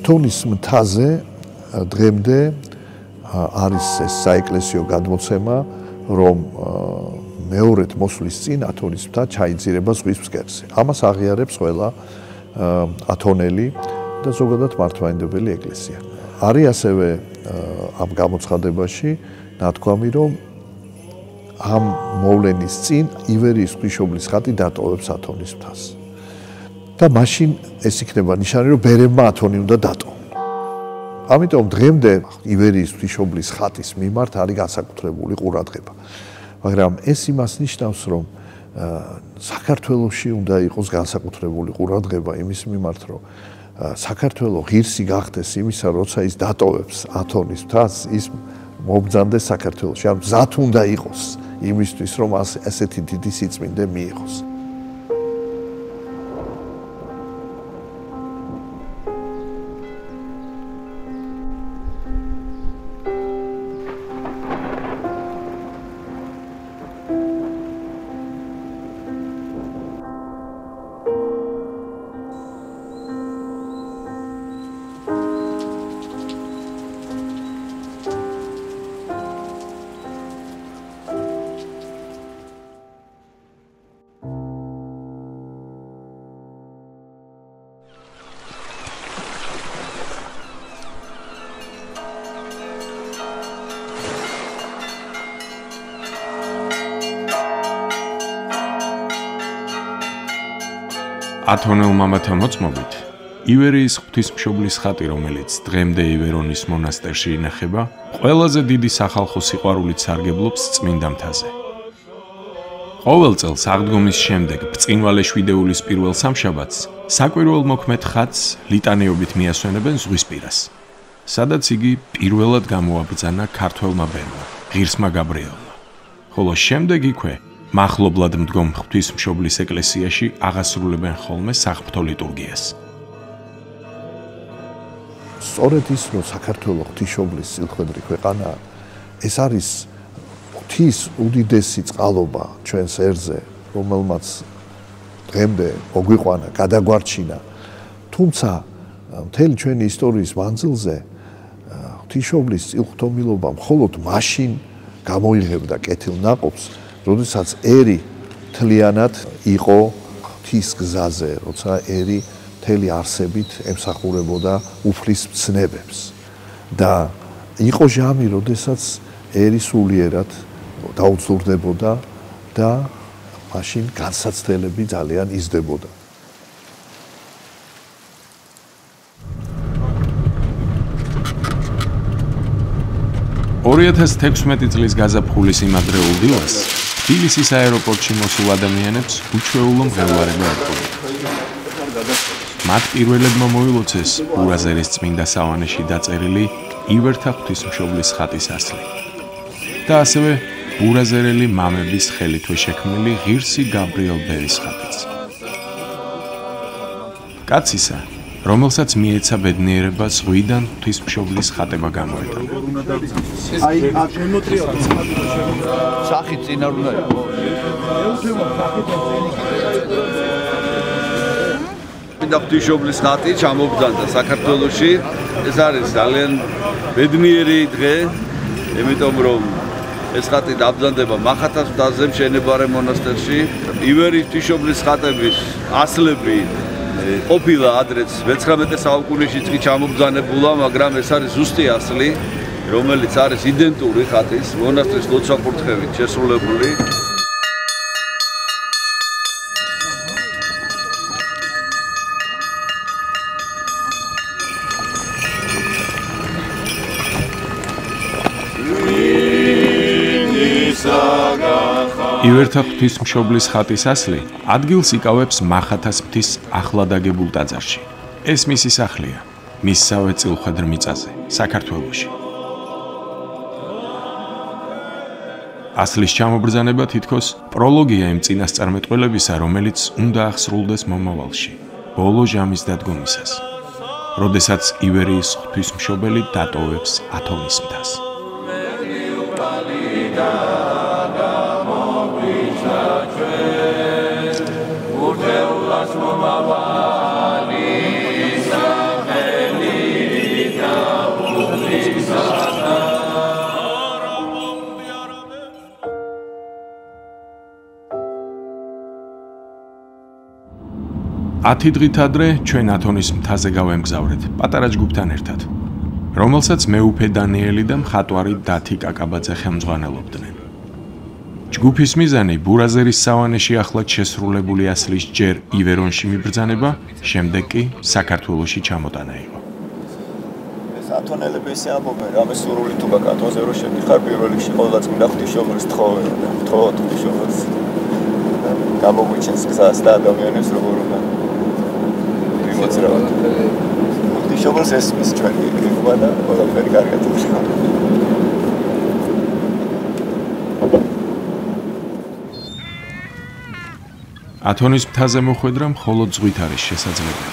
ათონის მთაზე დღემდე არის ეს საეკლესიო გადმოცემა, რომ მეორედ მოსვლის წინ ათონის მთა ჩაიძირება ზღვის ფსკერზე. ამას აღიარებს ყველა ათონელი და ზოგადად მართლმადიდებელი ეკლესია. არის ასევე ამ გამოცხადებაში ნათქვამი, რომ ამ მოვლენის წინ ივერიის ღვთისმშობლის ხატი დატოვებს ათონის მთას. და მაშინ ეს იქნება ნიშანი, რომ ბერებმა ათონი უნდა დატოვონ. ამიტომ დღემდე ივერიის ღვთისმშობლის ხატის მიმართ არის განსაკუთრებული ყურადღება. მაგრამ ეს იმას ნიშნავს, რომ საქართველოში უნდა იყოს განსაკუთრებული ყურადღება იმის მიმართ, რომ საქართველო ღირსი გახდეს იმისა, როცა ის დატოვებს ათონის მთას, ის მომბრძანდეს საქართველოში. ან მზად უნდა იყოს იმისთვის, რომ ასეთი დიდი სიწმინდე მიიღოს. ათონელ მამათა მოწმობით, ივერიის ღვთისმშობლის ხატი, რომელიც დღემდე ივერონის მონასტერში ინახება, ყველაზე დიდი სახალხო სიყვარულით სარგებლობს წმინდა მთაზე. ყოველ წელს აღდგომის შემდეგ ბრწყინვალე შვიდეულის პირველ სამშაბათს საკვირველ მოქმედ ხატს ლიტანიობით მიასვენებენ ზღვისპირას, სადაც იგი პირველად გამოაბრძანა ქართველმა ბერმა, ღირსმა გაბრიელმა, ხოლო შემდეგ იქვე მახლობლად მდგომ ღვთისმშობლის ეკლესიაში აღასრულებენ ხოლმე საღვთო ლიტურგიას. სწორედ ის, რომ საქართველო ღვთისმშობლის სილხვედრი ქვეყანაა, ეს არის ღვთის უდიდესი წყალობა ჩვენს ერზე, რომელმაც დღემდე მოგვიყვანა, გადაგვარჩინა. თუმცა მთელი ჩვენი ისტორიის მანძილზე ღვთისმშობლის წილხვთომილობა მხოლოდ მაშინ გამოიღებდა კეთილნაყოფს, როდესაც ერი მთლიანად იყო ღვთის გზაზე, როცა ერი მთელი არსებით ემსახურებოდა უფლის მცნებებს. და იყო ჟამი, როდესაც ერი სულიერად დაუძურდებოდა და მაშინ განსაცდელები ძალიან იზრდებოდა. $2016 წლის გაზაფხულის იმ ადრეულ დილას თბილისის აეროპორტში მოსულ ადამიანებს უჩვეულო მღელვარება ეტყობათ. მათ პირველებმა მოილოცეს ბურაზერის წმინდა სავანეში დაწერილი ივერთა ღვთისმშობლის ხატის ასლი და ასევე ბურაზერელი მამების ხელითვე შექმნილი ღირსი გაბრიელ ბერის ხატიც. კაცისა, რომელსაც მიეცა ბედნიერება ზღვიდან ღვთისმშობლის ხატება გამოეტანა. აი, სახით წინ არ უნდა იყოს. ღვთისმშობლის ხატი ჩამობრძანდა საქართველოში. ეს არის ძალიან ბედნიერი დღე, იმიტომ რომ ეს ხატი დაბრძანდება მახათას მთაზე მშენებარე მონასტერში. ივერიის ღვთისმშობლის ხატების ასლები ყოფილა ადრეც 19 საუკუნეშიც კი ჩამობრძანებულა, მაგრამ ეს არის ზუსტი ასლი, რომელიც არის იდენტური ხატის მონასტრის ლოცვა-კურთხევით შესრულებული. ივერთა ღვთისმშობლის ხატის ასლი ადგილს იკავებს მახათას მთის ახლად აგებულ ტაძარში. ეს მისი სახლია, მისსავე წილხვედრ მიწაზე, საქართველოში. ასლის ჩამობრძანება თითქოს პროლოგია იმ წინასწარმეტყველებისა, რომელიც უნდა ახსრულდეს მომავალში. ბოლო ჟამის დადგომისას, როდესაც ივერიის ღვთისმშობელი დატოვებს ათონის მთას. ათი დღით ადრე ჩვენ ათონის მთაზე გავემგზავრეთ პატარა ჯგუფთან ერთად, რომელსაც მეუფე დანიელი და მხატვარი დათი კაკაბაძე ხელმძღვანელობდნენ. ჯგუფის მიზანი ბურაზერის სავანეში ახლად შესრულებული ასლის ჯერ ივერონში მიბრძანება, შემდეგ კი საქართველოში ჩამოტანა იყო. ეს ათონელები ისე ამბობენ, რამე სურვილი თუ გაქვს ათონზე რო შედიხარ, პირველ რიგში ყველა წმინდა ღვთისმშობლის თხოვენ და თხოვოთ ღვთისმშობელს გამოგვიჩენს გზას და ადამიანებს როგორ უნდა მოძრაობთ. ღვთისმშობელს ესმის ჩვენი გიგვა და ყველაფერი კარგად იქნება. ათონის მთაზე მოხვედრა მხოლოდ ზღვით არის შესაძლებელი.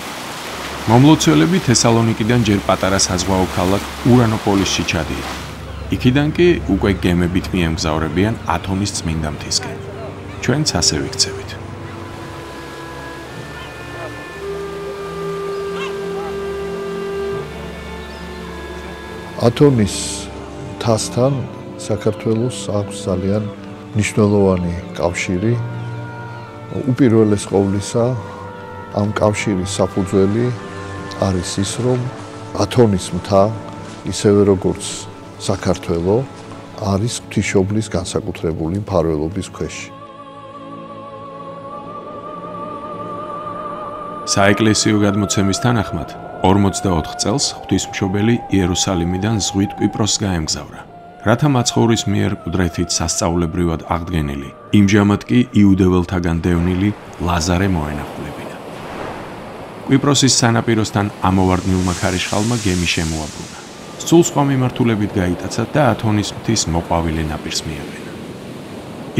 მომლოცველები თესალონიკიდან ჯერ პატარა საზღვაო ქალაქ ურანოპოლისში ჩადიან. იქიდან კი უკვე გემებით მიემგზავრებიან ათონის წმინდა მთისკენ. ჩვენც ასე ვიქცევით. ათონის მთასთან საქართველოს აქვს ძალიან მნიშვნელოვანი კავშირი. უპირველეს ყოვლისა, ამ კავშირის საფუძველი არის ის, რომ ათონის მთა, ისევე როგორც საქართველო, არის ღვთისმშობლის განსაკუთრებული მფარველობის ქვეშ. საეკლესიო გადმოცემის თანახმად, 44 წელს ღვთისმშობელი იერუსალიმიდან ზღვით კვიპროსს გაემგზავრა, რათა მაცხოვრის მიერ ყდრეთით სასწაულებრივად აღდგენილი, იმჟამად კი იუდეველთაგან დევნილი ლაზარე მოენახულებინა. კვიპროსის სანაპიროსთან ამოვარდნილმა ქარიშხალმა გემი შემოაბრუნა. სულ სხვა მიმართულებით გაიტაცა და ათონის მთის მოყვავილე ნაპირს მიევლენა.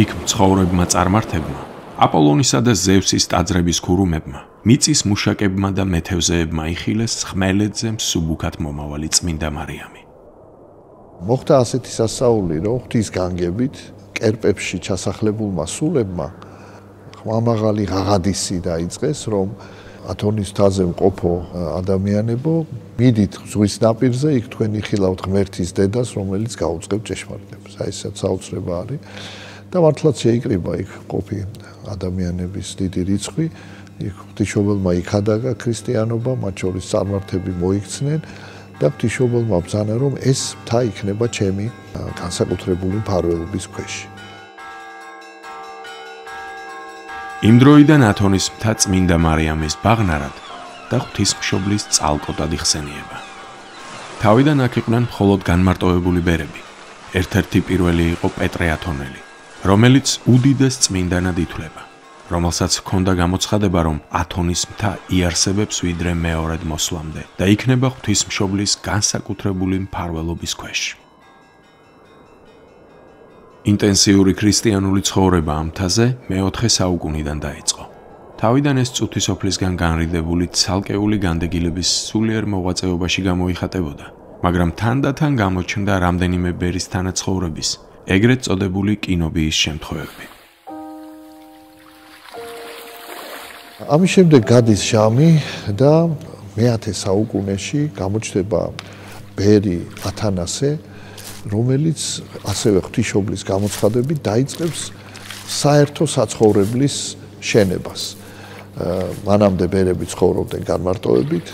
იქ მცხოვრებმა წარმართებმა, აპოლონისა და ზევსის ტაძრების ქურუმებმა, მიწის მუშაკებმა და მეთევზეებმა იხილეს ხმელეთზე მსუბუქად მომავალი წმინდა მარიამი. მოხდა ასეთი სასწაული, რომ ღვთის განგებით კერპებში ჩასახლებულმა სულებმა ხმამაღალი ღაღადისი დაიწყეს, რომ ათონის მთაზე მყოფო ადამიანებო, მიდით ზღვის ნაპირზე, იქ თქვენ იხილავთ ღმერთის დედას, რომელიც გაუწყებთ ჭეშმარიტებას. აი ესეც საოცრება არის და მართლაც შეიკრიბა იქ მყოფი ადამიანების დიდი რიცხვი. იქ ღვთისმშობელმა იქადაგა ქრისტიანობა, მათ შორის წარმართები მოიქცნენ და ღვთისმშობელმა ბრძანა, რომ ეს მთა იქნება ჩემი განსაკუთრებული მფარველობის ქვეშ. იმ დროიდან ათონის მთა წმინდა მარიამის ბაღნარად და ღვთისმშობლის წალკოტად იხსენიება. თავიდან აქ იყვნენ მხოლოდ განმარტოვებული ბერები. ერთ-ერთი პირველი იყო პეტრე ათონელი, რომელიც უდიდეს წმინდანად ითვლება, რომელსაც ჰქონდა გამოცხადება, რომ ათონის მთა იარსებებს ვიდრე მეორედ მოსვლამდე და იქნება ღვთისმშობლის განსაკუთრებული მფარველობის ქვეშ. ინტენსიური ქრისტიანული ცხოვრება ამ მთაზე მე-4 საუკუნიდან დაიწყო. თავიდან ეს წუთი სოფლისგან განრიდებული ცალკეული განდეგილების სულიერ მოღვაწეობაში გამოიხატებოდა, მაგრამ თანდათან გამოჩნდა რამდენიმე ბერის თანაცხოვრების, ეგრეთ წოდებული კინობიის შემთხვევები. ამის შემდეგ გადის ჟამი და მე-10 საუკუნეში გამოჩნდება ბერი ათანასე, რომელიც ასევე ღვთისმშობლის გამოცხადებით დაიწყებს საერთო საცხოვრებლის შენებას. მანამდე ბერები ცხოვრობდნენ განმარტოვებით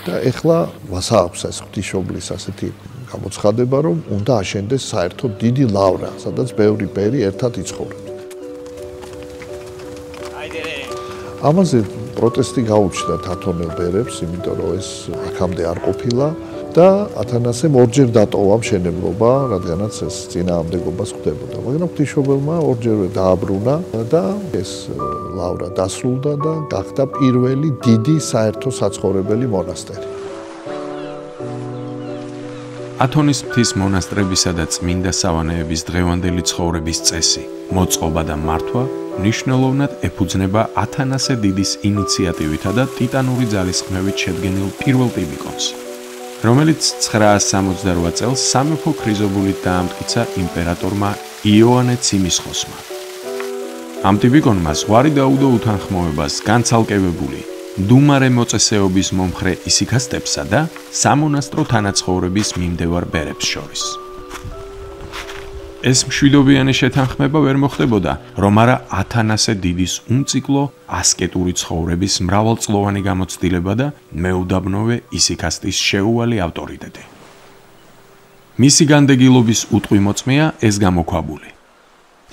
და ეხლა მას აქვს ეს ღვთისმშობლის ასეთი გამოცხადება, რომ უნდა აშენდეს საერთოდ დიდი ლავრა, სადაც ბევრი ბერი ერთად იცხოვრებდა. ამაზე პროტესტი გაუჩნდათ ათონელ ბერებს, იმიტომ რომ ეს აქამდე არ ყოფილა და ათანასემ ორჯერ დატოვა მშენებლობა, რადგანაც ეს წინააღმდეგობას ხვდებოდა. მაგრამ ღვთისმშობელმა ორჯერვე დააბრუნა და ეს ლავრა დასრულდა და გახდა პირველი დიდი საერთო საცხოვრებელი მონასტერი. ათონის მთის მონასტრებისა და წმინდა სავანეების დღევანდელი ცხოვრების წესი, მოწყობა და მართვა მნიშვნელოვნად ეფუძნება ათანასე დიდის ინიციატივითა და ტიტანური ძალისხმევით შედგენილ პირველ ტიბიკონს, რომელიც 968 წელს სამეფო ქრიზობულით დაამტკიცა იმპერატორმა იოანე ციმისხოსმა. ამ ტიბიკონმა ზღვარი დაუდო უთანხმოებას განცალკევებული დუმარე მოწესეობის მომხრე ისიქასტებსა და სამონასტრო თანაცხოვრების მიმდევარ ბერებს შორის. ეს მშვიდობიანი შეთანხმება ვერ მოხდებოდა, რომ არა ათანასე დიდის უმციკლო ასკეტური ცხოვრების მრავალწლოვანი გამოცდილება და მეუდაბნოვე ისიქასტის შეუვალი ავტორიტეტი. მისი განდეგილობის უტყვი მოწმეა ეს გამოქვაბული.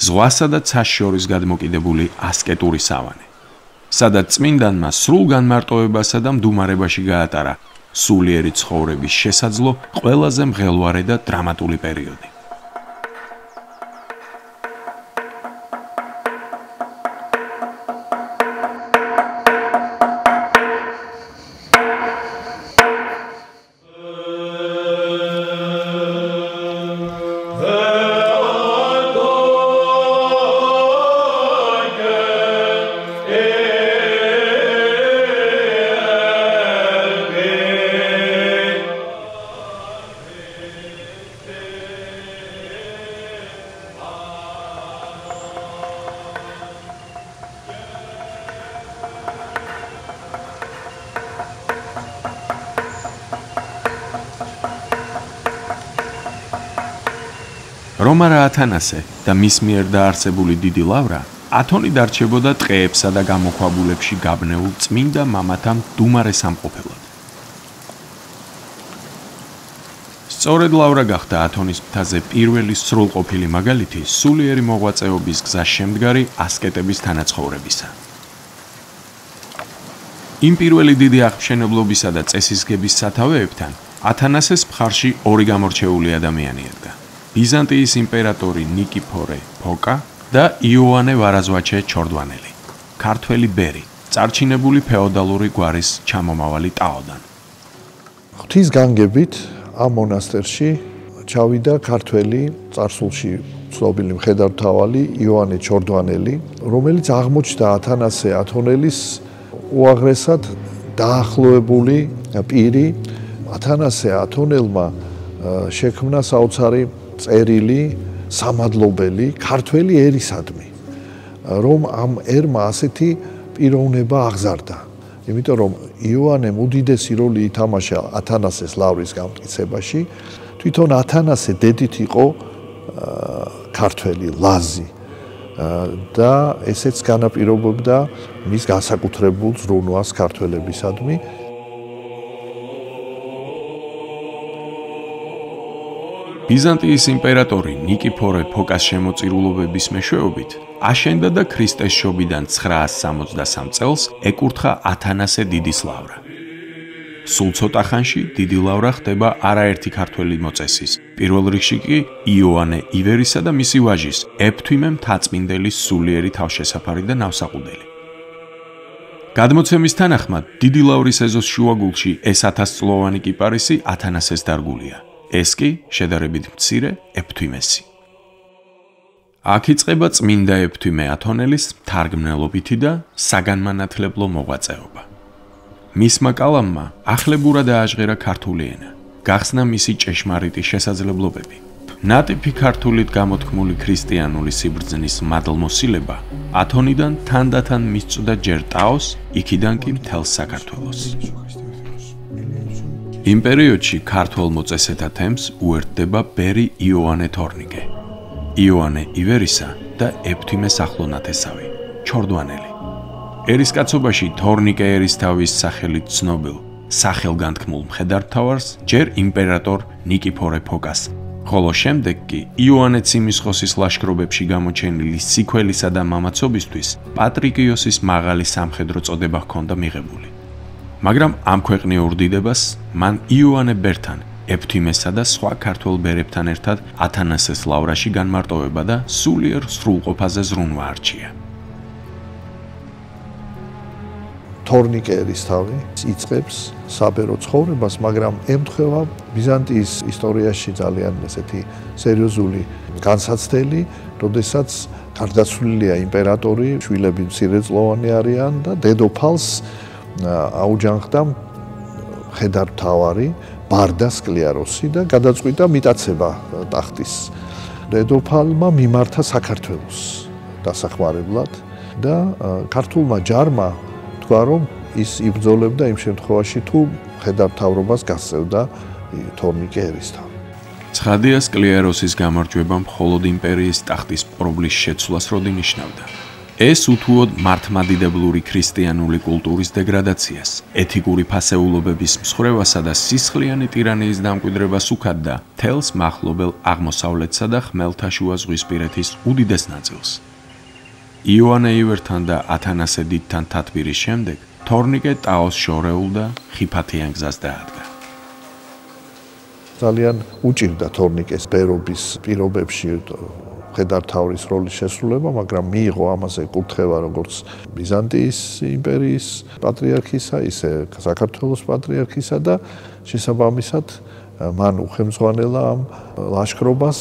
ზღვასა და ცას შორის გადმოკიდებული ასკეტური სავანე, სადაც წმინდანმა სრულ განმარტოებასა და მდუმარებაში გაატარა სულიერი ცხოვრების შესაძლო ყველაზე მღელვარე და დრამატული პერიოდი. რომარა ათანასე და მის მიერ დაარსებული დიდი ლავრა ათონი დარჩებოდა ტყეებსა და გამოქვაბულებში გაბნეულ წმინდა მამათა მდუმარე სამყოფელად. სწორედ ლავრა გახდა ათონის მთაზე პირველი სრულყოფილი მაგალითი სულიერი მოღვაწეობის გზას შემდგარი ასკეტების თანაცხოვრებისა. იმ პირველი დიდი აღმშენებლობისა და წესისგების სათავეებთან ათანასეს მხარში ორი გამორჩეული ადამიანი ერგა. ბიზანტიის იმპერატორი ნიკიფორე ფოკა და იოანე ვარაზვაჩე ჩორდვანელი, ქართველი ბერი, წარჩინებული ფეოდალური გვარის ჩამომავალი ტაოდან. ღვთის განგებით ამ მონასტერში ჩავიდა ქართველი წარსულში ცნობილი მხედართმთავარი იოანე ჩორდვანელი, რომელიც აღმოჩნდა ათანასე ათონელის უაღრესად დაახლოებული პირი. ათანასე ათონელმა შექმნა საოცარი წერილი სამადლობელი ქართველი ერისადმი, რომ ამ ერმა ასეთი პიროვნება აღზარდა. იმიტომ რომ იოანემ უდიდესი როლი ითამაშა ათანასეს ლავრის გამტკიცებაში. თვითონ ათანასე დედით იყო ქართველი ლაზი და ესეც განაპირობებდა მის განსაკუთრებულ ზრუნვას ქართველებისადმი. ბიზანტიის იმპერატორი ნიკიფორე ფოკას შემოწირულობების მეშვეობით აშენდა და ქრისტეს შობიდან 963 წელს ეკურთხა ათანასე დიდის ლავრა. სულ ცოტა ხანში დიდი ლავრა ხდება არაერთი ქართველი მოწესის, პირველ რიგში კი იოანე ივერისა და მისი ვაჟის ეფთვიმე მთაწმინდელის სულიერი თავშესაფარი და ნავსაყუდელი. გადმოცემის თანახმად დიდი ლავრის ეზოს შუაგულში ეს 1000 წლოვანი კიპარისი ათანასეს დარგულია. ეს კი შედარებით მცირე ეფთვიმესი. აქ იწყება წმინდა ეფთვიმე ათონელის თარგმნელობითი და საგანმანათლებლო მოღვაწეობა. მისმა კალამმა ახლებურად ააჟღერა ქართული ენა, გახსნა მისი ჭეშმარიტი შესაძლებლობები. ნატიფი ქართულით გამოთქმული ქრისტიანული სიბრძნის მადლმოსილება ათონიდან თანდათან მისწვდა ჯერ ტაოს, იქიდან კი მთელს საქართველოს. იმ პერიოდში ქართველ მოწესეთა თემს უერთდება ბერი იოანე თორნიკე, იოანე ივერისა და ეფთვიმე სახლონათესავი, ჩორდვანელი. ერისკაცობაში თორნიკე ერისთავის სახელით ცნობილ სახელგანთქმულ მხედართმთავარს ჯერ იმპერატორ ნიკიფორე ფოკას, ხოლო შემდეგ კი იოანე ციმისხოსის ლაშქრობებში გამოჩენილი სიქველისა და მამაცობისთვის პატრიკიოსის მაღალი სამხედრო წოდება ჰქონდა მიღებული. მაგრამ ამ ქვეყნიურ დიდებას მან იოანე ბერთან, ეფთვიმესა და სხვა ქართველ ბერებთან ერთად ათანასეს ლავრაში განმარტოვება და სულიერ სრულყოფაზე ზრუნვა არჩია. თორნიკე ერისთავი იწყებს საბერო ცხოვრებას, მაგრამ ემთხვევა ბიზანტიის ისტორიაში ძალიან ესეთი სერიოზული განსაცდელი, როდესაც გარდაცვლილია იმპერატორი, შვილები მცირეწლოვანი არიან და დედოფალს აუჯანხდა მხედართმთავარი ბარდა სკლიაროსი და გადაწყვიტა მიტაცება ტახტის. დედოფალმა მიმართა საქართველოს დასახმარებლად და ქართულმა ჯარმა თქვა, რომ ის იბრძოლებდა იმ შემთხვევაში, თუ მხედართმთავრობას გასწევდა თორნიკე ერისთავი. ცხადია, სკლიაროსის გამარჯვება მხოლოდ იმპერიის ტახტის პრობლის შეცვლას როდი ნიშნავდა. ეს უთუოდ მართლმადიდებლური ქრისტიანული კულტურის დეგრადაციას, ეთიკური ფასეულობების მსხვერვასა და სისხლიანი ტირანიის დამკვიდრებას უქადდა მთელს მახლობელ აღმოსავლეთსა და ხმელთაშუა ზღვისპირეთის უდიდეს ნაწილს. იოანე ივერთან და ათანასე დიდთან თათბირის შემდეგ თორნიკე ტაოს შორეულ და ხიფათიან გზას დაადგა. ძალიან უჭირდა თორნიკეს ბერობის პირობებში მხედართმთავრის როლის შესრულება, მაგრამ მიიღო ამაზე კურთხევა როგორც ბიზანტიის იმპერიის პატრიარქისა, ისე საქართველოს პატრიარქისა და შესაბამისად მან უხელმძღვანელა ამ ლაშქრობას.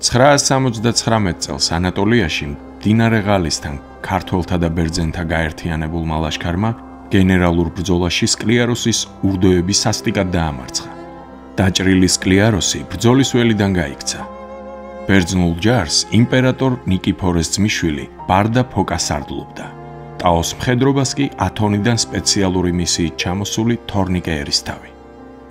979 წელს ანატოლიაში მდინარე ღალისთან ქართველთა და ბერძენთა გაერთიანებულმა ლაშქარმა გენერალურ ბრძოლაში სკლიაროსის ურდოები სასტიკად დაამარცხა. დაჭრილი სკლიაროსი ბრძოლის ველიდან გაიქცა. ბერძნულ ჯარს იმპერატორ ნიკიფორეს ძმისშვილი ბარდა ფოკა სარდლობდა. ტაოს მხედრობას კი ათონიდან სპეციალური მისიით ჩამოსული თორნიკე ერისთავი.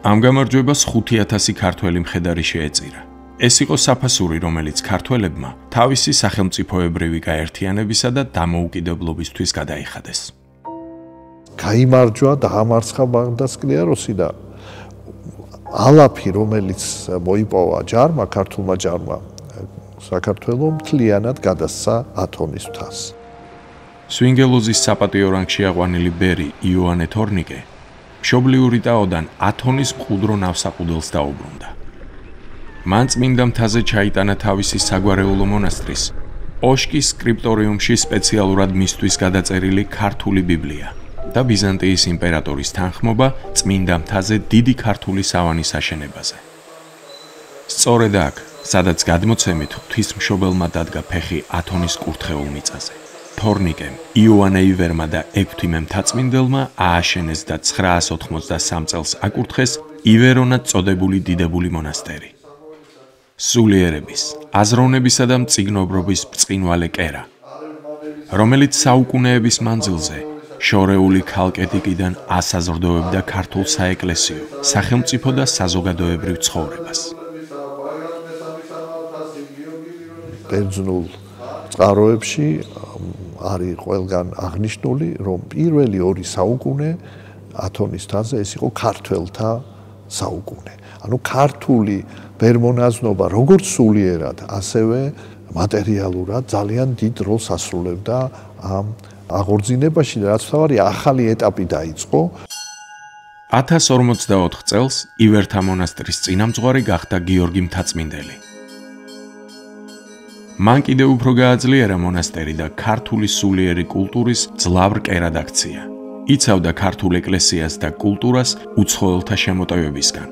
ამ გამარჯვებას 5000 ქართველი მხედარი შეეწირა. ეს იყო საფასური, რომელიც ქართველებმა თავისი სახელმწიფოებრივი გაერთიანებისა და დამოუკიდებლობისთვის გადაიხადეს. გაიმარჯვა, დაამარცხა ბარდა სკლიაროსი და ალაფი, რომელიც მოიპოვა ჯარმა, ქართულმა ჯარმა, საქართველოს მთლიანად გადასცა ათონის მთას. სვინგელოზის საპატიო რანგში აყვანილი ბერი იოანე თორნიკე მშობლიური ტაოდან ათონის მყუდრო ნავსაყუდელს დაუბრუნდა. მან წმინდა მთაზე ჩაიტანა თავისი საგვარეულო მონასტრის, ოშკის სკრიპტორიუმში სპეციალურად მისთვის გადაწერილი ქართული ბიბლია და ბიზანტიის იმპერატორის თანხმობა წმინდა მთაზე დიდი ქართული სავანის აშენებაზე. სწორედ აქ, სადაც გადმოცემით ღვთისმშობელმა დადგა ფეხი ათონის კურთხეულ მიწაზე, თორნიკემ, იოანე ივერმა და ექვთიმე მთაწმინდელმა ააშენეს და 983 წელს აკურთხეს ივერონად წოდებული დიდებული მონასტერი. სულიერების, აზროვნებისა და მწიგნობრობის ბრწყინვალე კერა, რომელიც საუკუნეების მანძილზე შორეული ქალკეთიკიდან ასაზრდოებდა ქართულ საეკლესიო, სახელმწიფო და საზოგადოებრივ ცხოვრებას. ბერძნულ წყაროებში არის ყველგან აღნიშნული, რომ პირველი 2 საუკუნე ათონის მთაზე ეს იყო ქართველთა საუკუნე. ანუ ქართული ბერმონაზნობა როგორც სულიერად, ასევე მატერიალურად ძალიან დიდ როლს ასრულებდა ამ აღორძინებაში და რაც თავარი ახალი ეტაპი დაიწყო. 1044 წელს ივერთა მონასტრის წინამძღვარი გახდა გიორგი მთაწმინდელი. მან კიდევ უფრო გააძლიერა მონასტერი და ქართული სულიერი კულტურის ძლავრ კერად აქცია. იცავდა ქართულ ეკლესიას და კულტურას უცხოელთა შემოტევებისგან.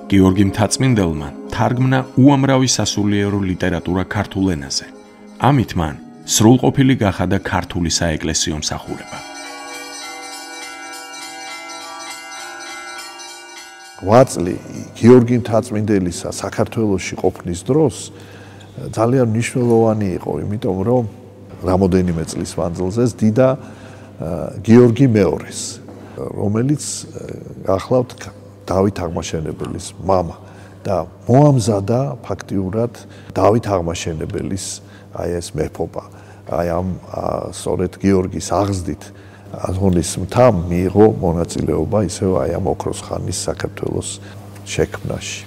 გიორგი მთაწმინდელმა თარგმნა უამრავი სასულიერო ლიტერატურა ქართულ ენაზე. ამით მან სრულყოფილი გახადა ქართული საეკლესიო მსახურება. 8 წელი გიორგი მთაწმინდელისა საქართველოში ყოფნის დროს ძალიან მნიშვნელოვანი იყო, იმიტომ რომ რამოდენიმე წლის მანძილზე ზდიდა გიორგი მეორეს, რომელიც ახლავთ დავით აღმაშენებელის მამა და მოამზადა ფაქტიურად დავით აღმაშენებელის აი ეს მეფობა. აი ამ სწორედ გიორგის აღზრდით ათონის მთამ მიიღო მონაწილეობა ისევ აი ამ ოქროს ხანის საქართველოს შექმნაში.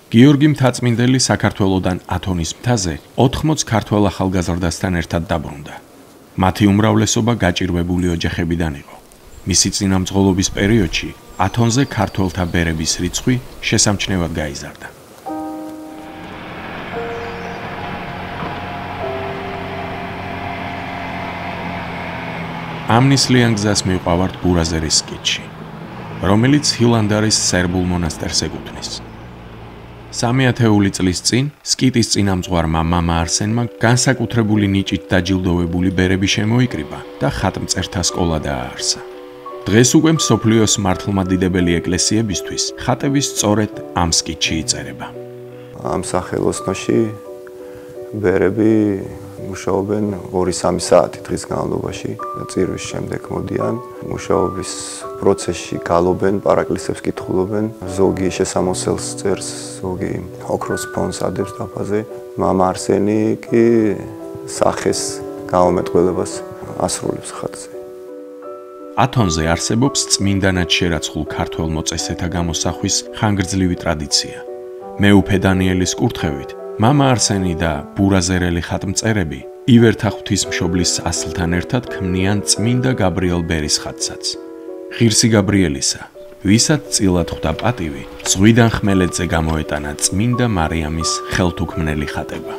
გიორგი მთაწმინდელი საქართველოდან ათონის მთაზე 80 ქართველ ახალგაზრდასთან ერთად დაბრუნდა. მათი უმრავლესობა გაჭირვებული ოჯახებიდან იყო. მისი წინამძღოლობის პერიოდში ათონზე ქართველთა ბერების რიცხვი შესამჩნევად გაიზარდა. ამ ნისლიან გზას მივყავართ ბურაზერის სკითში, რომელიც ჰილანდარის სერბულ მონასტერს ეკუთვნის. 300 წლის წინ სკიტის წინამძღვარმა მამა არსენმა განსაკუთრებული ნიჭით დაჯილდოვებული ბერები შემოიკრიბა და ხატმწერთა სკოლა დააარსა. დღეს უკვე მსოფლიოს მართლმადიდებელი ეკლესიებისთვის ხატების სწორედ ამ სკიტში იწერება. ამ სახელოსნოში ბერები მუშაობენ 2-3 საათი დღის განმავლობაში და წირვის შემდეგ მოდიან. მუშაობის პროცესში გალობენ, პარაკლისებს კითხულობენ, ზოგი შესამოსელს წერს, ზოგი ოქროს ფონს ადებს დაფაზე. მამა არსენი კი სახეს გამომეტყველებას ასრულებს ხატზე. ათონზე არსებობს წმინდანად შერაცხულ ქართველ მოწესეთა გამოსახვის ხანგრძლივი ტრადიცია. მეუფე დანიელის კურთხევით მამა არსენი და ბურაზერელი ხატმწერები ივერთა ღვთისმშობლის ასლთან ერთად ქმნიან წმინდა გაბრიელ ბერის ხატსაც. ღირსი გაბრიელისა, ვისაც წილად ხვდა პატივი, ზღვიდან ხმელეთზე გამოეტანა წმინდა მარიამის ხელთუქმნელი ხატება.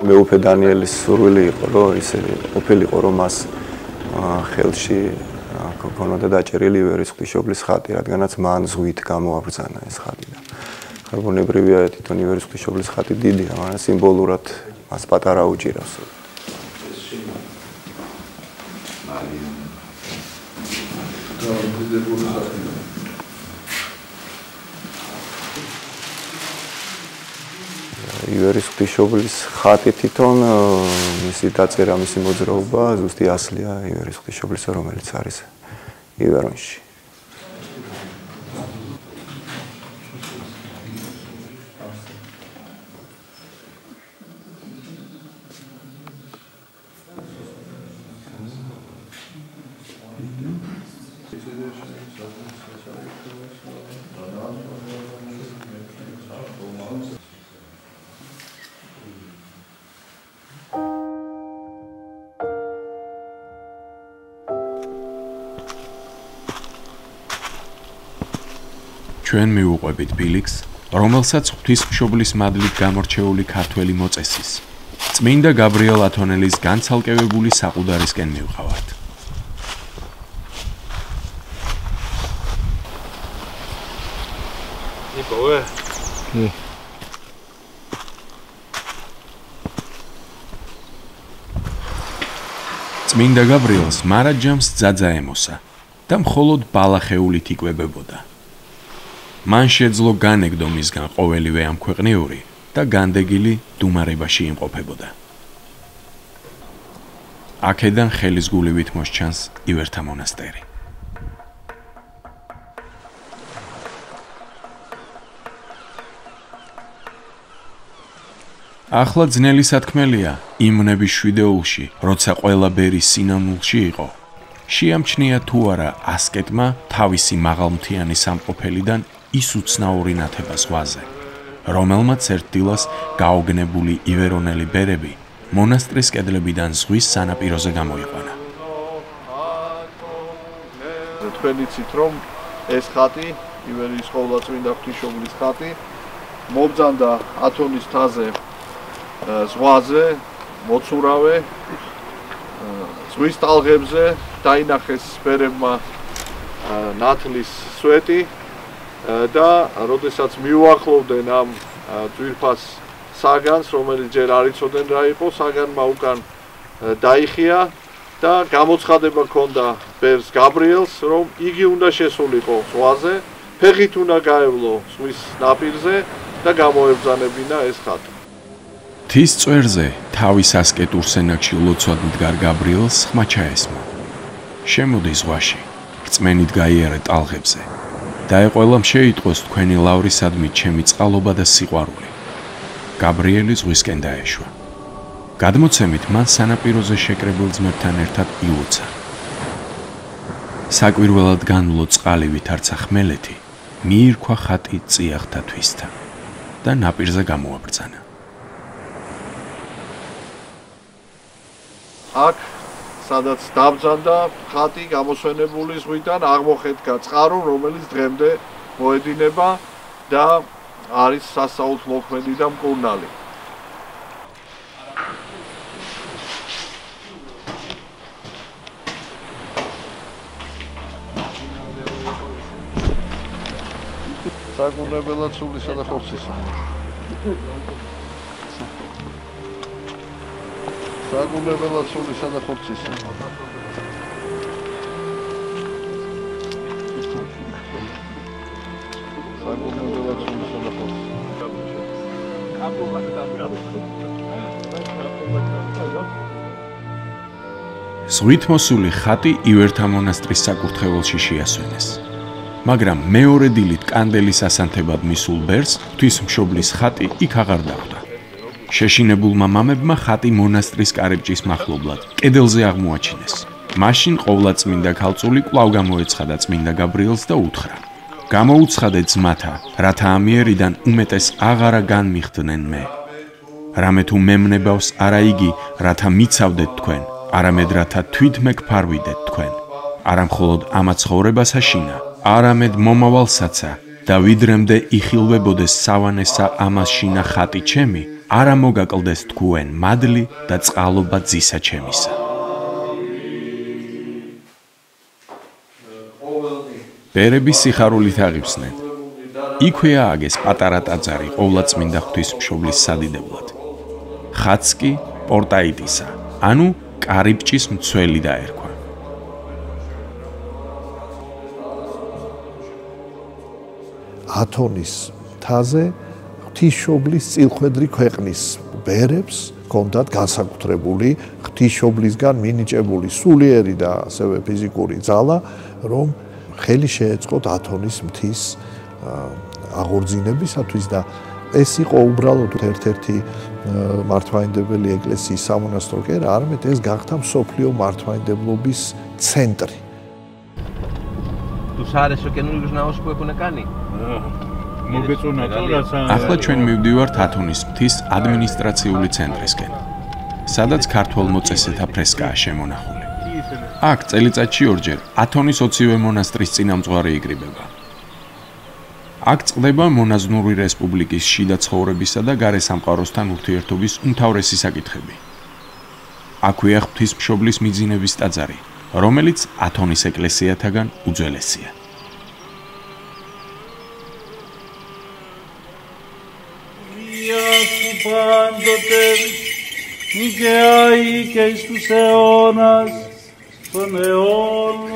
მეუფე დანიელის სურვილი იყო, რომ ისე ყოფილიყო, რომ მას ხელში ქონოდა დაჭერილი ივერის ღვთისმშობლის ხატი, რადგანაც მან ზღვით გამოაბრძანა ეს ხატი. ხარბუნებრივია თვითონ ივერის ღვთისმშობლის ხატი დიდია, მაგრამ სიმბოლურად მას პატარა უჭირავს. ივერის ღვთისმშობლის ხატი თვითონ მისი დაწერა, მისი მოძრაობა ზუსტი ასლია ივერის ღვთისმშობლისა, რომელიც არის ივერონში. ჩვენ მივუყვებით ბილიქს, რომელსაც ღვთისმშობლის მადლით გამორჩეული ქართველი მოწესის, წმინდა გაბრიელ ათონელის განცალკევებული საყუდარისკენ მივყავართ. წმინდა გაბრიელს მარაჯამს ძაძა ემოსა და მხოლოდ ბალახეულით იკვებებოდა. მან შეძლო განეგდო მისგან ყოველივე ამქვეყნიური და განდეგილი დუმარებაში იმყოფებოდა. აქედან ხელის გულივით მოსჩანს ივერთა მონასტერი. ახლა ძნელი სათქმელია იმნების შვიდეულში, როცა ყველა ბერი სინამულში იყო. შეამჩნია თუ არა ასკეტმა თავისი მაღალმთიანი სამყოფელიდან ის უცნაური ნათება ზღვაზე, რომელმაც ერთდილას გაოგნებული ივერონელი ბერები მონასტრის კედლებიდან ზღვის სანაპიროზე გამოიყვანა. თქვენ იცით, რომ ეს ხატი, ივერის ყოვლადწმინდა ღვთისმშობლის ხატი, მობრძანდა ათონის მთაზე ზღვაზე, მოცურავე, ზღვის ტალღებზე დაინახეს ბერებმა ნათლის სვეტი და როდესაც მიუახლოვდნენ ამ ძვირფას საგანს, რომელიც ჯერ არ იცოდნენ რა იყო, საგანმა უკან დაიხია და გამოცხადება ჰქონდა ბერს გაბრიელს, რომ იგი უნდა შესულიყო ზღვაზე, ფეხით უნდა გაევლო ზღვის ნაპირზე და გამოებრძანებინა ეს ხატი. მთის წვერზე თავის ასკეტურ სენაკში ლოცვად მდგარ გაბრიელს ხმა ჩაესმა. შემოდი ზღვაში, რწმენით გაიარე ტალღებზე. დაეყოლამ შეიტყოს თქვენი ლავრისადმი ჩემი წყალობა და სიყვარული. გაბრიელი ზღვისკენ დაეშვა. გადმოცემით მან სანაპიროზე შეკრებილ ძმებთან ერთად იუცა. საკვირველად განვლო წყალივით არცა ხმელეთი, მიირქვა ხატი წიაღთა თვისთან და ნაპირზე გამოაბრძანა. აქ სადაც დაბრძანდა ხატი გამოსვენებული ზღვიდან აღმოხეთქა წყარო, რომელიც დღემდე მოედინება და არის სასაუთ მოქმედი და მკურნალი. საგუნებელად სულისა და ხორცისა. საგუნებელად სულისა და ხორცისა. საგუნებელად სულისა და ხორცისა. ზღვით მოსული ხატი ივერთა მონასტრის საკურთხეველში შეასვენეს. მაგრამ მეორე დილით კანდელის ასანთებად მისულ ბერს ღვთისმშობლის ხატი იქ აღარ დახვდა. შეშინებულმა მამებმა ხატი მონასტრის კარიბჭის მახლობლად კედელზე აღმოაჩინეს. მაშინ ყოვლადწმინდა ქალწული კვლავ გამოეცხადა წმინდა გაბრიელს და უთხრა: გამოუცხადე ძმათა, რათა ამიერიდან უმეტეს აღარა განმიხდნენ მე. რამე თუ მემნებავს არა იგი, რათა მიცავდეთ თქვენ, არამედ რათა თვით მეგფარვიდეთ თქვენ. არა მხოლოდ ამა ცხოვრებას აშინა, არამედ მომავალსაცა და ვიდრემდე იხილვებოდეს სავანესა ამას შინა ხატი ჩემი, არა მოგაკლდეს თქვენ მადლი და წყალობა ძისა ჩემისა. ბერები სიხარულით აღივსნენ. იქვე ააგეს პატარა ტაძარი ყოვლადწმინდა ღვთისმშობლის სადიდებლად. ხატს კი პორტაიტისა, ანუ კარიბჭის მცველი დაერქვა. ათონის მთაზე ღვთისმშობლის წილხვედრი ქვეყნის ბერებს ჰქონდათ განსაკუთრებული ღვთისმშობლისგან მინიჭებული სულიერი და ასევე ფიზიკური ძალა, რომ ხელი შეეწყოთ ათონის მთის აღორძინებისათვის და ეს იყო უბრალოდ ერთ-ერთი მართლმადიდებელი ეკლესიის სამონასტრო კი არა, არამედ ეს გახდა მსოფლიო მართლმადიდებლობის ცენტრი. Tu sabes que no ibas na osco con cani? ახლა ჩვენ მივდივართ ათონის მთის ადმინისტრაციული ცენტრისკენ, სადაც ქართველ მოწესეთა ფრესკაა შემონახული. აქ წელიწადში ორჯერ ათონის 20-ვე მონასტრის წინამძღვარი იკრიბება. აქ წყდება მონაზვნური რესპუბლიკის შიდა ცხოვრებისა და გარე სამყაროსთან ურთიერთობის უმთავრესი საკითხები. აქვეა ღვთისმშობლის მიძინების ტაძარი, რომელიც ათონის ეკლესიათაგან უძველესია. Πάντοτε και άι και εις τους αιώνας των αιώνων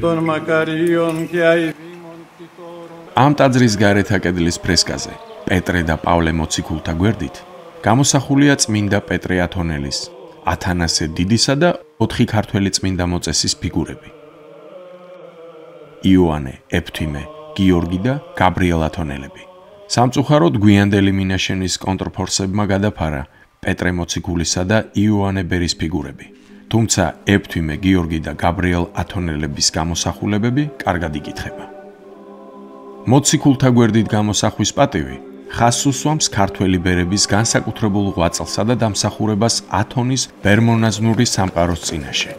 των μακαρίων και αηδήμων κτητόρων. ამ ტაძრის გარეთა კედლის ფრესკაზე პეტრე და პავლე მოციქულთა გვერდით გამოსახულია წმინდა პეტრე ათონელის, ათანასე დიდისა და 4 ქართველი წმინდა მოწესის ფიგურები. იოანე, ეფთიმე, გიორგი და გაბრიელ ათონელები. სამწუხაროდ გვიანდელი მინაშენის კონტრფორსებმა გადაფარა პეტრე მოციქულისა და იოანე ბერის ფიგურები. თუმცა ეფთიმე, გიორგი და გაბრიელ ათონელების გამოსახულებები კარგად იკითხება. მოციქულთა გვერდით გამოსახვის პატივი ხაზს უსვამს ქართველი ბერების განსაკუთრებულ ღვაწლსა და დამსახურებას ათონის ბერმონაზნური სამყაროს წინაშე.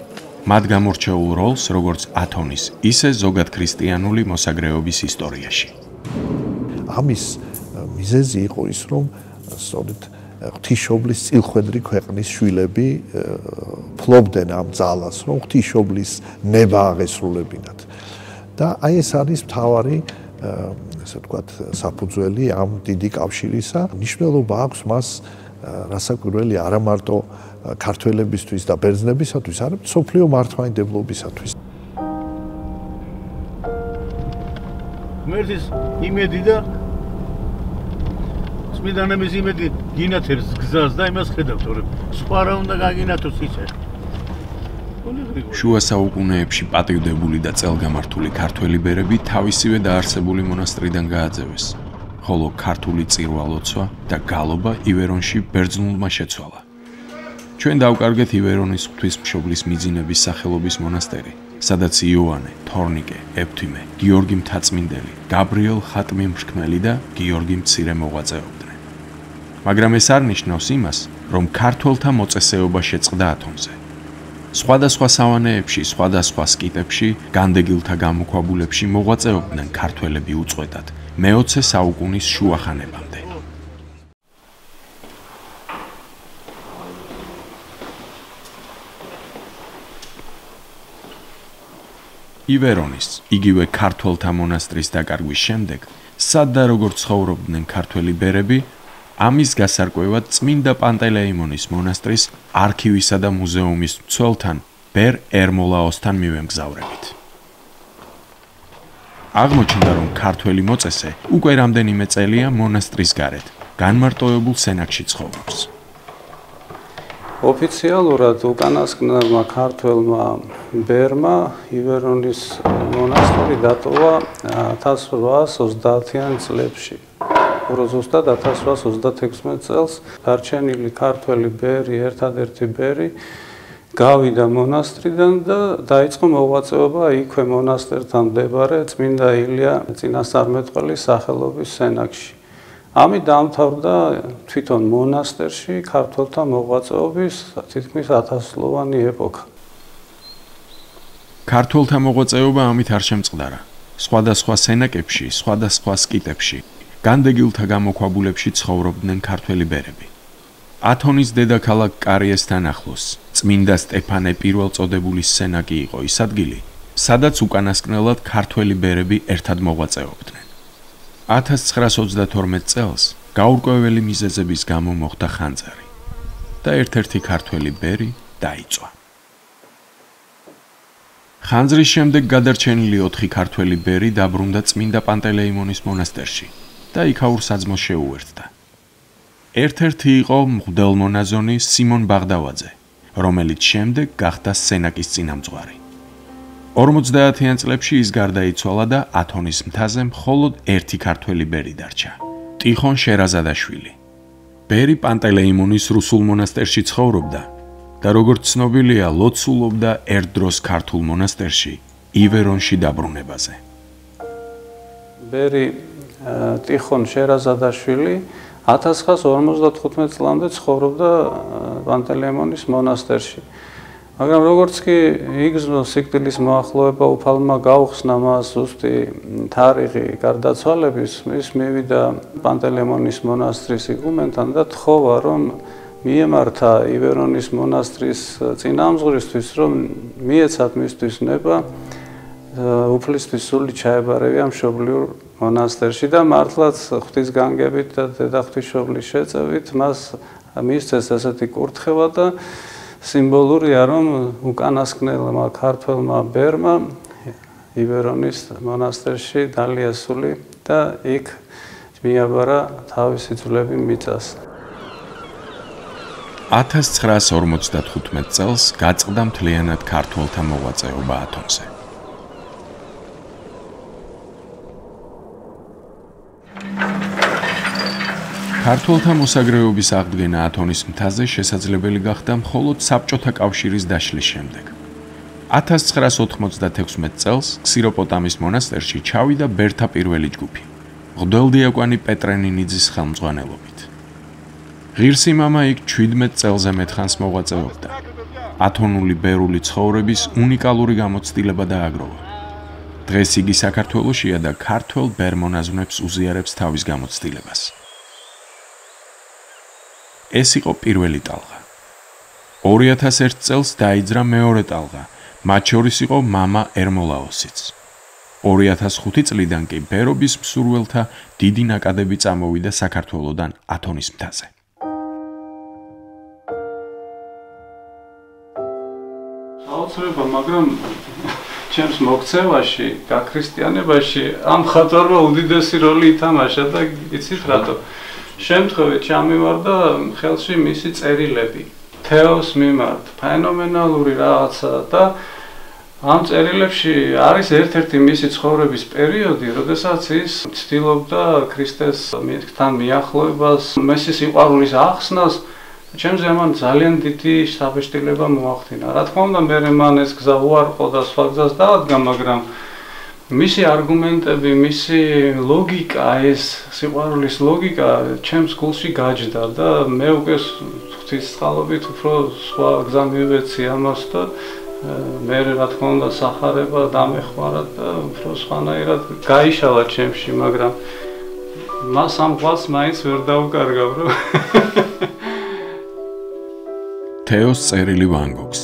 მათ გამორჩეულ როლს როგორც ათონის, ისე ზოგად ქრისტიანული მოსაგრეობის ისტორიაში. ამის მიზეზი იყო ის, რომ სწორედ ღვთისმშობლის წილხვედრი ქვეყნის შვილები ფლობდნენ ამ ძალას, რომ ღვთისმშობლის ნება აღესრულებინათ. და აი ეს არის მთავარი, ასე ვთქვათ, საფუძველი ამ დიდი კავშირისა. მნიშვნელობა აქვს მას რასაკვირველი არა მარტო ქართველებისთვის და ბერძნებისათვის, არამედ მსოფლიო მართლმადიდებლობისათვის. მერდის იმედი და წმინდანების იმედი გინათებს გზას და იმას ხედავთ, რომ სხვა რა უნდა გაგინათოს ისე. შუა საუკუნეებში პატივდებული და წელგამართული ქართველი ბერები თავისივე დაარსებული მონასტრიდან გააძევეს, ხოლო ქართული წირვა-ლოცვა და გალობა ივერონში ბერძნულმა შეცვალა. ჩვენ დავკარგეთ ივერონის ღვთისმშობლის მიძინების სახელობის მონასტერი, სადაც იოანე, თორნიკე, ეფთიმე, გიორგი მთაწმინდელი, გაბრიელ ხატმი მრქმელი და გიორგი მცირე მოღვაწეობდნენ. მაგრამ ეს არ ნიშნავს იმას, რომ ქართველთა მოწესეობა შეწყდა ათონზე. სხვადასხვა სავანეებში, სხვადასხვა სკიტებში, განდეგილთა გამოქვაბულებში მოღვაწეობდნენ ქართველები უწყვეტად მე-20 საუკუნის შუახანებამდე. ივერონის, იგივე ქართველთა მონასტრის დაკარგვის შემდეგ, სად და როგორ ცხოვრობდნენ ქართველი ბერები, ამის გასარკვევად წმინდა პანტელეიმონის მონასტრის არქივისა და მუზეუმის მცველთან ბერ ერმოლაოსთან მივემგზავრებით. აღმოჩნდა, რომ ქართველი მოწესე უკვე რამდენიმე წელია მონასტრის გარეთ, განმარტოებულ სენაკში ცხოვრობს. ოფიციალურად უკანასკნელმა ქართველმა ბერმა ივერონის მონასტერი დატოვა 1830-იან წლებში. ზუსტად 1836 წელს დარჩენილი ქართველი ბერი, ერთადერთი ბერი გავიდა მონასტრიდან და დაიწყო მოღვაწეობა იქვე მონასტერთან მდებარე წმინდა ილია წინასწარმეტყველის სახელობის სენაკში. ამით დაამთავრდა თვითონ მონასტერში ქართველთა მოღვაწეობის თითქმის 1000-წლოვანი ეპოქა. ქართველთა მოღვაწეობა ამით არ შემწყდარა. სხვადასხვა სენაკებში, სხვადასხვა სკიტებში, განდეგილთა გამოქვაბულებში ცხოვრობდნენ ქართველი ბერები. ათონის დედაქალაქ კარიესთან ახლოს წმინდა სტეფანე პირველწოდებულის სენაკი იყო ის ადგილი, სადაც უკანასკნელად ქართველი ბერები ერთად მოღვაწეობდნენ. 1932 წელს გაურკვეველი მიზეზების გამო მოხდა ხანძარი და ერთ-ერთი ქართველი ბერი დაიწვა. ხანძრის შემდეგ გადარჩენილი 4 ქართველი ბერი დაბრუნდა წმინდა პანტელეიმონის მონასტერში და იქაურ საძმოს შეუერთდა. ერთ-ერთი იყო მღვდელმონაზონი სიმონ ბაღდავაძე, რომელიც შემდეგ გახდა სენაკის წინამძღვარი. 50-იან წლებში ის გარდაიცვალა და ათონის მთაზე მხოლოდ ერთი ქართველი ბერი დარჩა, ტიხონ შერაზადაშვილი. ბერი პანტელეიმონის რუსულ მონასტერში ცხოვრობდა და როგორც ცნობილია, ლოცულობდა ერთ დროს ქართულ მონასტერში, ივერონში დაბრუნებაზე. ბერი ტიხონ შერაზადაშვილი 1955 წლამდე ცხოვრობდა პანტელეიმონის მონასტერში. მაგრამ როგორც კი იგრძნო სიკვდილის მოახლოება უფალმა გაუხსნა მას ზუსტი თარიღი გარდაცვალების, ის მივიდა პანტელეიმონის მონასტრის იგუმენთან და თხოვა, რომ მიემართა ივერონის მონასტრის წინამძღვრისთვის, რომ მიეცათ მისთვის ნება უფლისთვის სული ჩაებარებია მშობლიურ მონასტერში და მართლაც ღვთის განგებით და დედაღვთისმშობლის შეწევით მას მისცეს ესეთი კურთხევა და სიმბოლურია, რომ უკანასკნელმა ქართველმა ბერმა ივერონის მონასტერში დალია სული და იქ მიაბარა თავისი ძვლები მიწას. 1955 წელს გაწყდა მთლიანად ქართველთა მოღვაწეობა ათონზე. ქართველთა მოსაგრეობის აღდგენა ათონის მთაზე შესაძლებელი გახდა მხოლოდ საბჭოთა კავშირის დაშლის შემდეგ. 1996 წელს ქსიროპოტამის მონასტერში ჩავიდა ბერთა პირველი ჯგუფი, მღვდელდიაკვანი პეტრე ნინიძის ხელმძღვანელობით. ღირსი მამა იქ 17 წელზე მეტხანს მოღვაწეობდა. ათონული ბერული ცხოვრების უნიკალური გამოცდილება დააგროვა. დღეს იგი საქართველოშია და ქართველ ბერ-მონაზვნებს უზიარებს თავის გამოცდილებას. ეს იყო პირველი ტალღა. 2001 წელს დაიძრა მეორე ტალღა, მათ შორის იყო მამა ერმოლაოსიც. 2005 წლიდან კი ბერობის მსურველთა დიდი ნაკადები წამოვიდა საქართველოდან ათონის მთაზე. საოცრება, მაგრამ ჩემს მოქცევაში, გაქრისტიანებაში ამ მხატვარმა უდიდესი როლი ითამაშა და იცით რატო? შემთხვევით ჩამივარდა ხელში მისი წერილები თეოს მიმართ, ფენომენალური რაღაცა და ამ წერილებში არის ერთ-ერთი მისი ცხოვრების პერიოდი, როდესაც ის ცდილობდა ქრისტესთან მიახლოებას, მესის სიყვარულის ახსნას. ჩემზე ამან ძალიან დიდი საბეჭდილება მოახდინა. რა თქმა უნდა, მე მან ეს გზა უარყო და სხვა გზას დაადგა, მაგრამ მისი არგუმენტები, მისი ლოგიკა, ეს სიყვარულის ლოგიკა ჩემს გულში გაჯდა და მე უკვე ღვთისწყალობით უფრო სხვა გზა მივეცი ამას და მე რა თქმა უნდა სახარება დამეხმარა და უფრო სხვანაირად გაიშალა ჩემში, მაგრამ მას ამ ღვაწს მაინც ვერ დაუკარგავ, რომ თეოს წერილი ვან გოგს.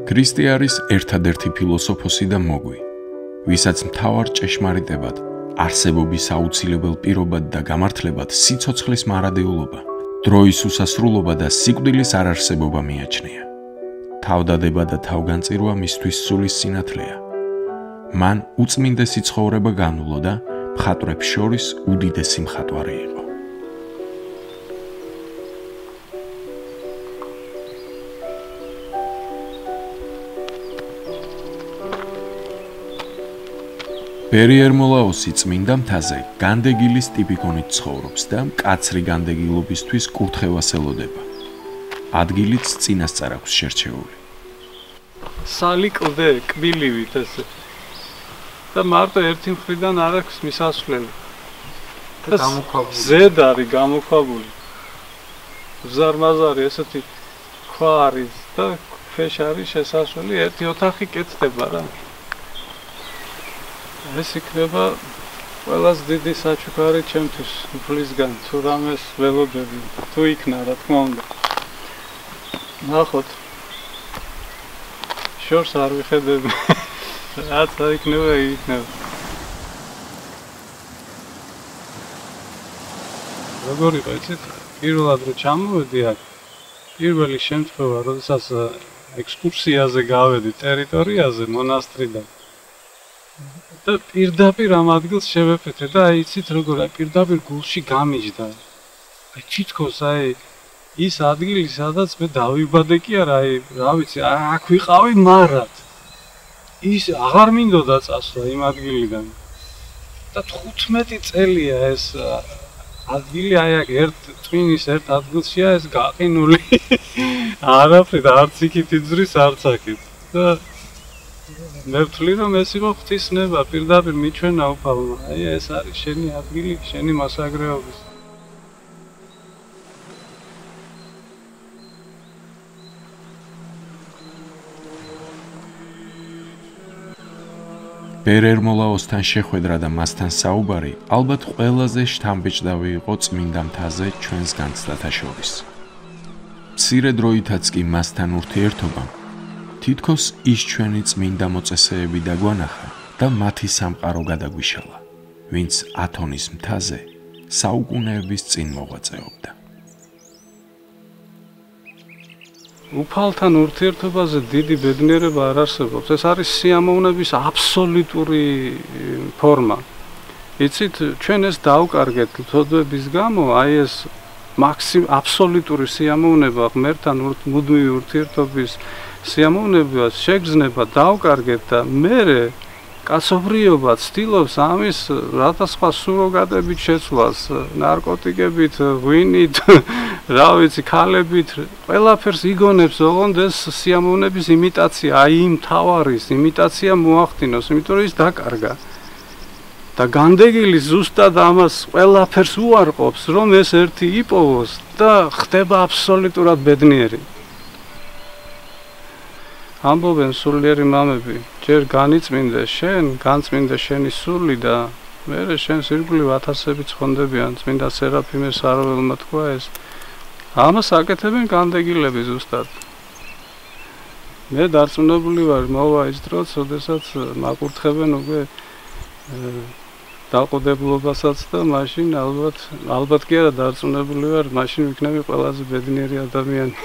ქრისტე არის ერთადერთი ფილოსოფოსი და მოგვი, ვისაც მთავარ ჭეშმარიტებად, არსებობის აუცილებელ პირობად და გამართლებად სიცოცხლის მარადეულობა, დროის უსასრულობა და სიკვდილის არარსებობა მიაჩნია. თავდადება და თავგანწირვა მისთვის სულის სინათლეა. მან უწმინდესი ცხოვრება განვლო და მხატვრებს შორის უდიდესი მხატვარი იყო. ბერი ერმოლაოსი წმინდა მთაზე განდეგილის ტიპიკონით ცხოვრობს და მკაცრი განდეგილობისთვის კურთხევას ელოდება. ადგილიც წინასწარ აქვს შერჩეული. სალი კლდე, კბილივით ესე. და მარტო ერთი მხრიდან არ აქვს მისასვლელი. და გამოქვაბული. ზედ არის გამოქვაბული. ზარმაზარი ესეთი ქვა არის და ქვეშ არის შესასვლელი, ერთი ოთახი კეთდება რა. ეს იქნება ყველას დიდი საჩუქარი ჩემთვის უფლისგან, თუ რამეს ველოდები, თუ იქნა რა თქმა უნდა. ნახოთ. შორს არ ვიხედები. რაც არ იქნება, იქნება. როგორ იყო, იცით? პირველად რო ჩამოვედი აქ, პირველი შემთხვევა, როდესაც ექსკურსიაზე გავედი ტერიტორიაზე მონასტრიდან. და პირდაპირ ამ ადგილს შევეფეთრე და აი იცით როგორ აი პირდაპირ გულში გამიჯდა. აი თითქოს აი ის ადგილი სადაც მე დავიბადე კი არა აი რა ვიცი აქ ვიყავი მარად. ის აღარ მინდოდა წასვლა იმ ადგილიდან. და 15 წელია ეს ადგილი აი აქ ერთ წვინის ერთ ადგილშია ეს გაყინული. არაფრით არც იქით იძრის არც აქეთ. და მე ვთვლი რომ ეს იყო ღვთისნება პირდაპირ მიჩვენა უფალმა. აი ეს არის შენი ადგილი, შენი მასაგრეობის. ბერ ერმოლაოსთან შეხვედრა და მასთან საუბარი ალბათ ყველაზე შთამბეჭდავი იყო წმინდა მთაზე ჩვენს განცდათა შორის. მცირე დროითაც კი მასთან ურთიერთობამ თითქოს ის ჩვენი წმინდა მოწესეები დაგვანახა და მათი სამყარო გადაგვიშალა, ვინც ათონის მთაზე საუკუნეების წინ მოღვაწეობდა. უფალთან ურთიერთობაზე დიდი ბედნიერება არ არსებობს. ეს არის სიამოვნების აბსოლუტური ფორმა. იცით, ჩვენ ეს დავკარგეთ თოდვების გამო, აი ეს აბსოლუტური სიამოვნება ღმერთთან მუდმივი ურთიერთობის სიამოვნებას შეგრძნება დავკარგეთ და მერე კაცობრიობა ცდილობს ამის რატასხვა სუროგატებით შეცვლას, ნარკოტიკებით, ღვინით, რა ვიცი, ქალებით, ყველაფერს იგონებს ოღონდ ეს სიამოვნების იმიტაცია, აი იმ თავარის იმიტაცია მოახდინოს, იმიტომ რომ ის დაკარგა. და განდეგილი ზუსტად ამას ყველაფერს უარყოფს, რომ ეს ერთი იპოვოს და ხდება აბსოლუტურად ბედნიერი. ამბობენ სულიერი მამები, ჯერ განიწმინდე შენ, განწმინდე შენი სული და მერე შენს ირგვლივ ათასები ცხონდებიან, წმინდა სერაფიმე საროველმა თქვა ეს. ამას აკეთებენ განდეგილები ზუსტად. მე დარწმუნებული ვარ, მოვა ის დროც, როდესაც მაკურთხებენ უკვე დაყოდებულობასაც და მაშინ ალბათ კი არა დარწმუნებული ვარ, მაშინ ვიქნები ყველაზე ბედნიერი ადამიანი.